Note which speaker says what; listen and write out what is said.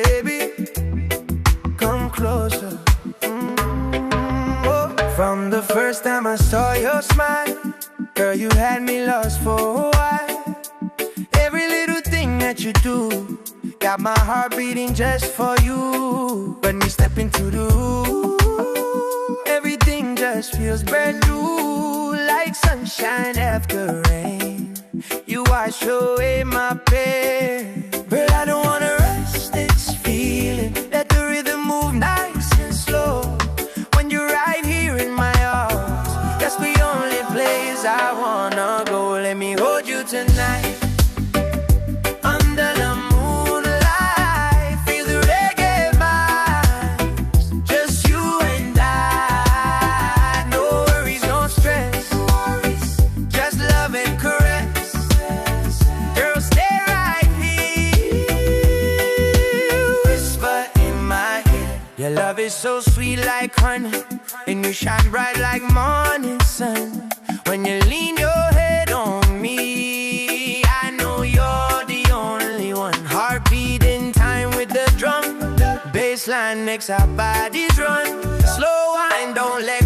Speaker 1: baby, come closer. Oh. From the first time I saw your smile, girl, you had me lost for a while. Every little thing that you do got my heart beating just for you. When we step into the room, everything just feels brand new, like sunshine after rain. You wash away my pain. Girl, I don't wanna rush this feeling. Let the rhythm move nice and slow. When you're right here in my arms, that's the only place I wanna go. Let me hold you tonight. Under the moonlight, feel the reggae vibes. Just you and I. No worries, no stress. Just love and caress. Girl, stay right here. Whisper in my ear. Your love is so sweet like honey, and you shine bright like morning sun. When you lean your head on me, I know you're the only one. Heartbeat in time with the drum, baseline makes our bodies run. Slow wine, don't let